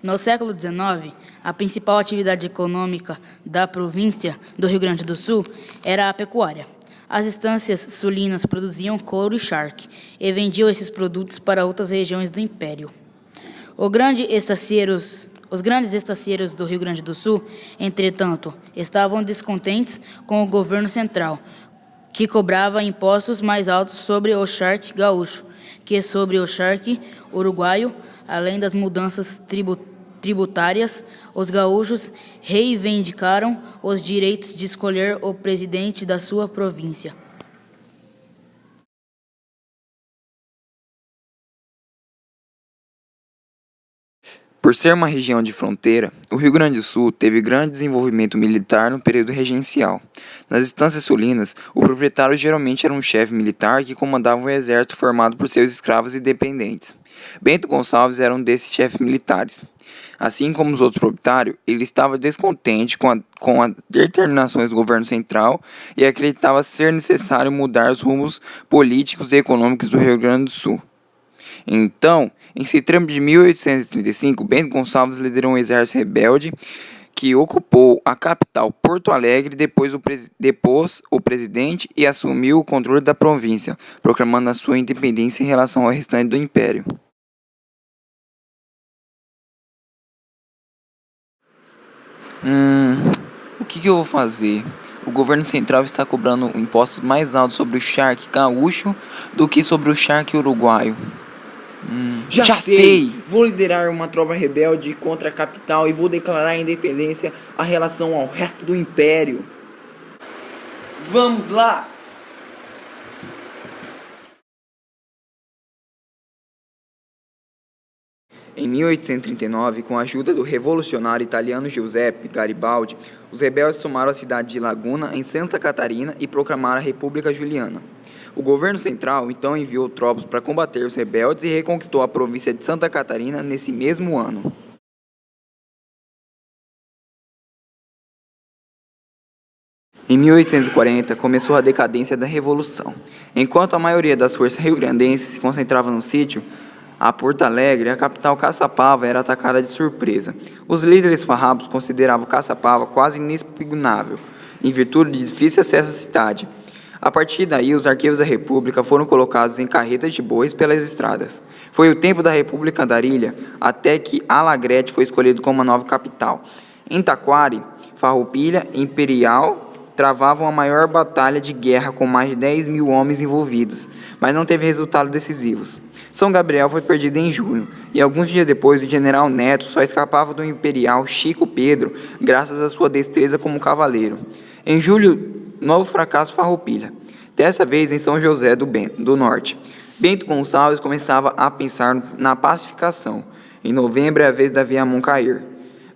No século XIX, a principal atividade econômica da província do Rio Grande do Sul era a pecuária. As estâncias sulinas produziam couro e charque e vendiam esses produtos para outras regiões do Império. Os grandes estacieiros do Rio Grande do Sul, entretanto, estavam descontentes com o governo central, que cobrava impostos mais altos sobre o charque gaúcho que sobre o charque uruguaio. Além das mudanças tributárias, os gaúchos reivindicaram os direitos de escolher o presidente da sua província. Por ser uma região de fronteira, o Rio Grande do Sul teve grande desenvolvimento militar no período regencial. Nas estâncias sulinas, o proprietário geralmente era um chefe militar que comandava um exército formado por seus escravos e dependentes. Bento Gonçalves era um desses chefes militares. Assim como os outros proprietários, ele estava descontente com as determinações do governo central e acreditava ser necessário mudar os rumos políticos e econômicos do Rio Grande do Sul. Então, em setembro de 1835, Bento Gonçalves liderou um exército rebelde que ocupou a capital Porto Alegre, depôs o presidente e assumiu o controle da província, proclamando a sua independência em relação ao restante do império. O que eu vou fazer? O governo central está cobrando impostos mais altos sobre o charque gaúcho do que sobre o charque uruguaio. Já sei! Vou liderar uma tropa rebelde contra a capital e vou declarar a independência em relação ao resto do império. Vamos lá! Em 1839, com a ajuda do revolucionário italiano Giuseppe Garibaldi, os rebeldes tomaram a cidade de Laguna, em Santa Catarina, e proclamaram a República Juliana. O governo central então enviou tropas para combater os rebeldes e reconquistou a província de Santa Catarina nesse mesmo ano. Em 1840, começou a decadência da Revolução. Enquanto a maioria das forças rio-grandenses se concentrava no sítio, a Porto Alegre, a capital Caçapava, era atacada de surpresa. Os líderes farrapos consideravam Caçapava quase inexpugnável, em virtude de difícil acesso à cidade. A partir daí, os arquivos da República foram colocados em carretas de bois pelas estradas. Foi o tempo da República Andarilha, até que Alagrete foi escolhido como a nova capital. Em Taquari, Farroupilha e Imperial travavam a maior batalha de guerra com mais de 10 mil homens envolvidos, mas não teve resultados decisivos. São Gabriel foi perdido em junho, e alguns dias depois o general Neto só escapava do Imperial Chico Pedro graças à sua destreza como cavaleiro. Em julho, novo fracasso Farroupilha, dessa vez em São José do Norte. Bento Gonçalves começava a pensar na pacificação. Em novembro é a vez da Viamão cair.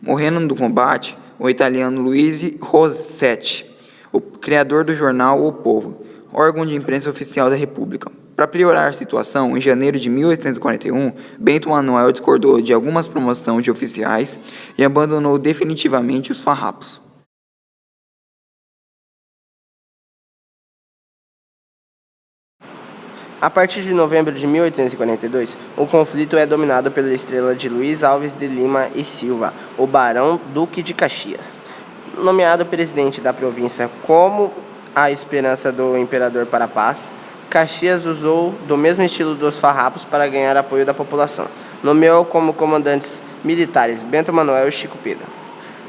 Morrendo no combate, o italiano Luigi Rossetti, o criador do jornal O Povo, órgão de imprensa oficial da República. Para piorar a situação, em janeiro de 1841, Bento Manuel discordou de algumas promoções de oficiais e abandonou definitivamente os farrapos. A partir de novembro de 1842, o conflito é dominado pela estrela de Luiz Alves de Lima e Silva, o Barão Duque de Caxias. Nomeado presidente da província como a esperança do imperador para a paz, Caxias usou do mesmo estilo dos farrapos para ganhar apoio da população. Nomeou como comandantes militares Bento Manuel e Chico Pedro,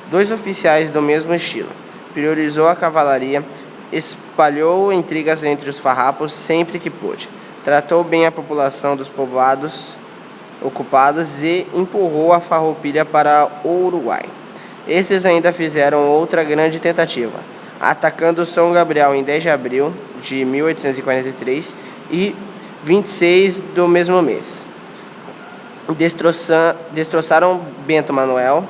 dois oficiais do mesmo estilo. Priorizou a cavalaria, espalhou intrigas entre os farrapos sempre que pôde. Tratou bem a população dos povoados ocupados e empurrou a Farroupilha para o Uruguai. Esses ainda fizeram outra grande tentativa, atacando São Gabriel em 10 de abril de 1843 e 26 do mesmo mês. Destroçaram Bento Manuel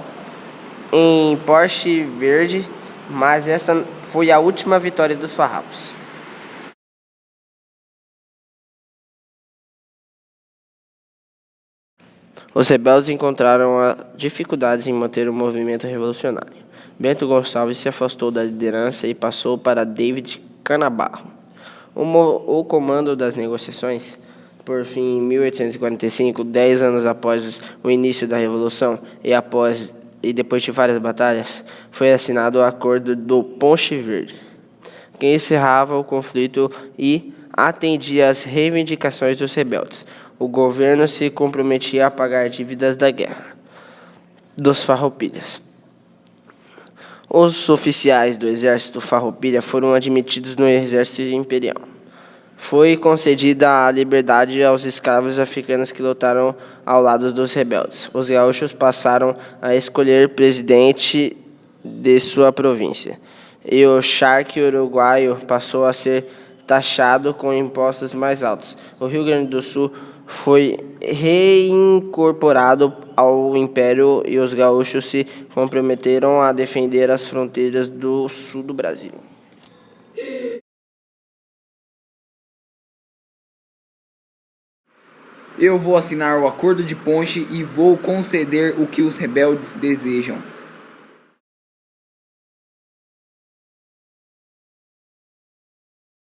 em Porche Verde, mas esta foi a última vitória dos farrapos. Os rebeldes encontraram dificuldades em manter o movimento revolucionário. Bento Gonçalves se afastou da liderança e passou para David Canabarro. O comando das negociações Por fim, em 1845, 10 anos após o início da Revolução e depois de várias batalhas, foi assinado o Acordo do Ponche Verde, que encerrava o conflito e atendia às reivindicações dos rebeldes. O governo se comprometia a pagar dívidas da guerra dos farroupilhas. Os oficiais do exército farroupilha foram admitidos no exército imperial. Foi concedida a liberdade aos escravos africanos que lutaram ao lado dos rebeldes. Os gaúchos passaram a escolher presidente de sua província. E o charque uruguaio passou a ser taxado com impostos mais altos. O Rio Grande do Sul foi reincorporado ao Império e os gaúchos se comprometeram a defender as fronteiras do sul do Brasil. Eu vou assinar o Acordo de Ponche e vou conceder o que os rebeldes desejam.